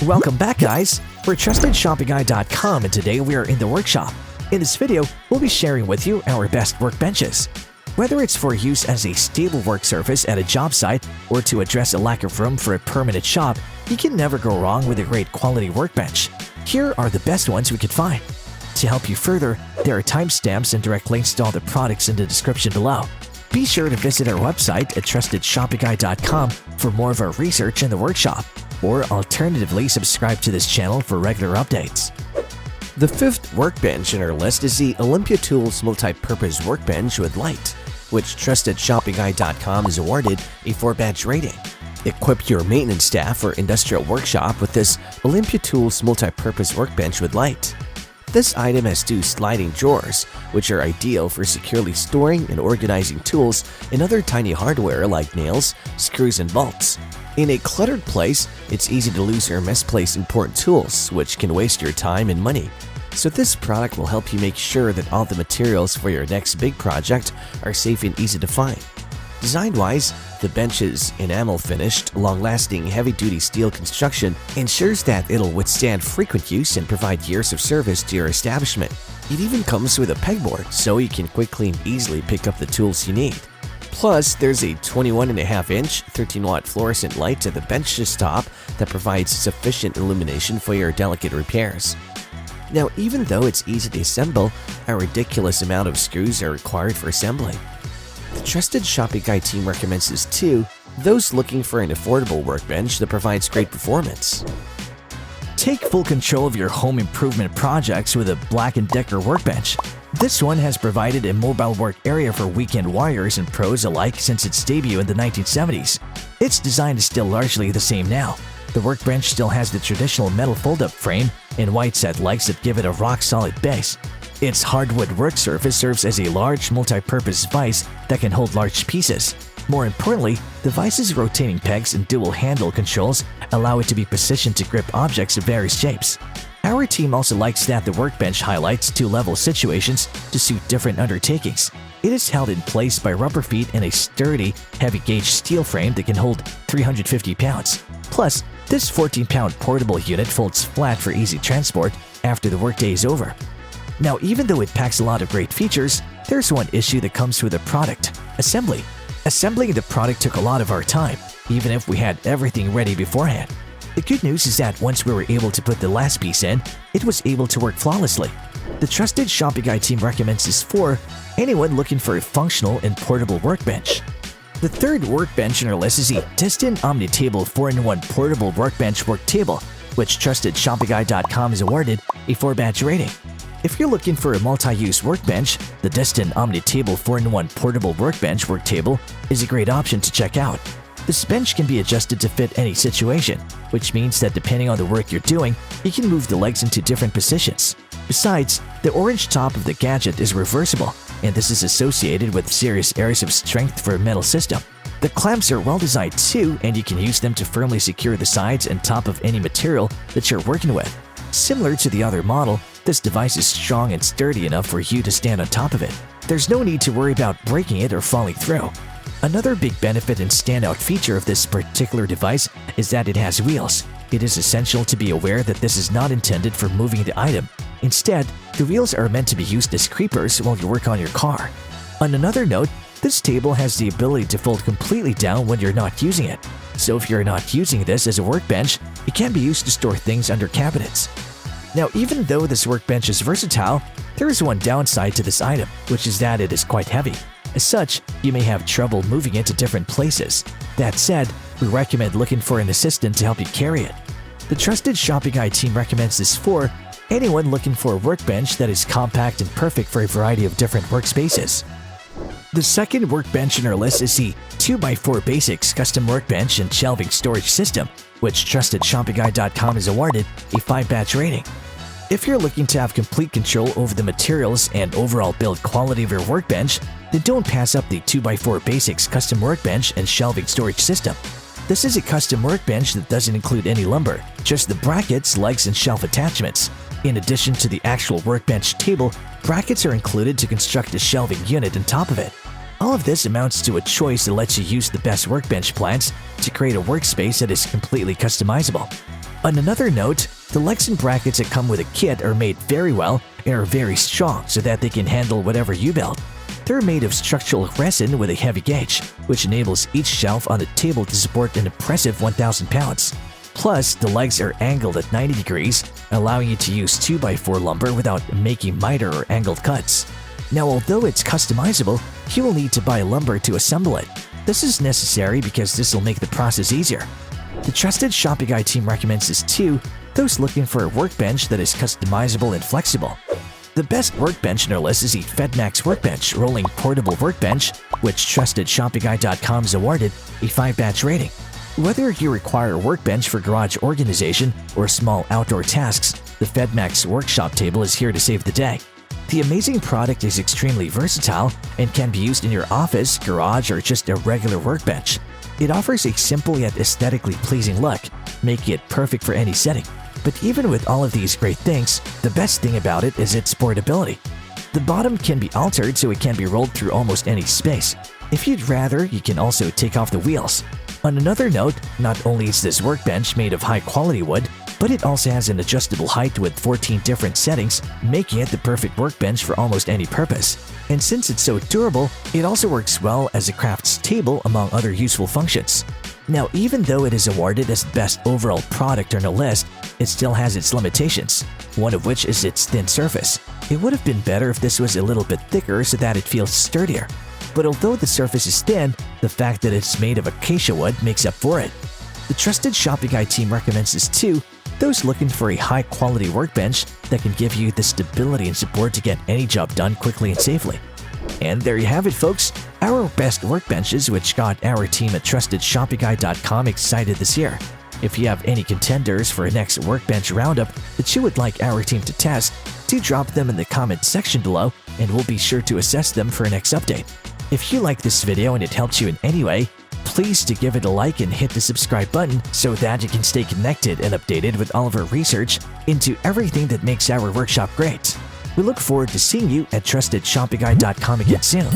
Welcome back, guys! We're TrustedShoppingGuide.com and today we are in the workshop. In this video, we'll be sharing with you our best workbenches. Whether it's for use as a stable work surface at a job site or to address a lack of room for a permanent shop, you can never go wrong with a great quality workbench. Here are the best ones we could find. To help you further, there are timestamps and direct links to all the products in the description below. Be sure to visit our website at TrustedShoppingGuide.com for more of our research in the workshop, or alternatively subscribe to this channel for regular updates. The fifth workbench in our list is the Olympia Tools Multipurpose Workbench with Light, which TrustedShoppingGuide.com is awarded a 4-badge rating. Equip your maintenance staff or industrial workshop with this Olympia Tools Multipurpose Workbench with Light. This item has 2 sliding drawers, which are ideal for securely storing and organizing tools and other tiny hardware like nails, screws, and bolts. In a cluttered place, it's easy to lose or misplace important tools, which can waste your time and money. So this product will help you make sure that all the materials for your next big project are safe and easy to find. Design-wise, the bench's enamel-finished, long-lasting, heavy-duty steel construction ensures that it'll withstand frequent use and provide years of service to your establishment. It even comes with a pegboard, so you can quickly and easily pick up the tools you need. Plus, there's a 21.5-inch, 13-watt fluorescent light at the bench's top that provides sufficient illumination for your delicate repairs. Now, even though it's easy to assemble, a ridiculous amount of screws are required for assembling. The Trusted Shopping Guide team recommends this to those looking for an affordable workbench that provides great performance. Take full control of your home improvement projects with a BLACK+DECKER Workbench. This one has provided a mobile work area for weekend warriors and pros alike since its debut in the 1970s. Its design is still largely the same now. The workbench still has the traditional metal fold-up frame and white set legs that give it a rock-solid base. Its hardwood work surface serves as a large multi-purpose vise that can hold large pieces. More importantly, the vice's rotating pegs and dual handle controls allow it to be positioned to grip objects of various shapes. Our team also likes that the workbench highlights 2-level situations to suit different undertakings. It is held in place by rubber feet and a sturdy, heavy-gauge steel frame that can hold 350 pounds. Plus, this 14-pound portable unit folds flat for easy transport after the workday is over. Now, even though it packs a lot of great features, there's one issue that comes with the product: assembly. Assembling the product took a lot of our time, even if we had everything ready beforehand. The good news is that once we were able to put the last piece in, it was able to work flawlessly. The Trusted Shopping Guide team recommends this for anyone looking for a functional and portable workbench. The third workbench in our list is the Disston OmniTable 4-in-1 Portable Workbench Work Table, which TrustedShoppingGuide.com has awarded a 4-badge rating. If you're looking for a multi-use workbench, the Disston OmniTable 4-in-1 Portable Workbench Work Table is a great option to check out. This bench can be adjusted to fit any situation, which means that depending on the work you're doing, you can move the legs into different positions. Besides, the orange top of the gadget is reversible, and this is associated with serious areas of strength for a metal system. The clamps are well designed too, and you can use them to firmly secure the sides and top of any material that you're working with. Similar to the other model, this device is strong and sturdy enough for you to stand on top of it. There's no need to worry about breaking it or falling through. Another big benefit and standout feature of this particular device is that it has wheels. It is essential to be aware that this is not intended for moving the item. Instead, the wheels are meant to be used as creepers while you work on your car. On another note, this table has the ability to fold completely down when you're not using it. So if you're not using this as a workbench, it can be used to store things under cabinets. Now, even though this workbench is versatile, there is one downside to this item, which is that it is quite heavy. As such, you may have trouble moving it to different places. That said, we recommend looking for an assistant to help you carry it. The Trusted Shopping Guide team recommends this for anyone looking for a workbench that is compact and perfect for a variety of different workspaces. The second workbench in our list is the 2x4 Basics Custom Workbench and Shelving Storage System, which TrustedShoppingGuide.com has awarded a 5-badge rating. If you're looking to have complete control over the materials and overall build quality of your workbench, then don't pass up the 2x4 Basics Custom Workbench and Shelving Storage System. This is a custom workbench that doesn't include any lumber, just the brackets, legs, and shelf attachments. In addition to the actual workbench table, brackets are included to construct a shelving unit on top of it. All of this amounts to a choice that lets you use the best workbench plans to create a workspace that is completely customizable. On another note, the legs and brackets that come with a kit are made very well and are very strong so that they can handle whatever you build. They're made of structural resin with a heavy gauge, which enables each shelf on the table to support an impressive 1,000 pounds. Plus, the legs are angled at 90 degrees, allowing you to use 2x4 lumber without making miter or angled cuts. Now, although it's customizable, you will need to buy lumber to assemble it. This is necessary because this will make the process easier. The trusted Shopping Guide team recommends this to those looking for a workbench that is customizable and flexible. The best workbench in our list is the Fedmax Workbench Rolling Portable Workbench, which TrustedShoppingGuide.com has awarded a 5-batch rating. Whether you require a workbench for garage organization or small outdoor tasks, the Fedmax Workshop Table is here to save the day. The amazing product is extremely versatile and can be used in your office, garage, or just a regular workbench. It offers a simple yet aesthetically pleasing look, making it perfect for any setting. But even with all of these great things, the best thing about it is its portability. The bottom can be altered so it can be rolled through almost any space. If you'd rather, you can also take off the wheels. On another note, not only is this workbench made of high-quality wood, but it also has an adjustable height with 14 different settings, making it the perfect workbench for almost any purpose. And since it's so durable, it also works well as a crafts table among other useful functions. Now, even though it is awarded as the best overall product on the list, it still has its limitations, one of which is its thin surface. It would have been better if this was a little bit thicker so that it feels sturdier. But although the surface is thin, the fact that it's made of acacia wood makes up for it. The trusted Shopping Guide team recommends this to those looking for a high-quality workbench that can give you the stability and support to get any job done quickly and safely. And there you have it, folks, our best workbenches which got our team at TrustedShoppingGuide.com excited this year. If you have any contenders for a next workbench roundup that you would like our team to test, do drop them in the comment section below and we'll be sure to assess them for a next update. If you like this video and it helped you in any way, please do give it a like and hit the subscribe button so that you can stay connected and updated with all of our research into everything that makes our workshop great. We look forward to seeing you at TrustedShoppingGuide.com again soon.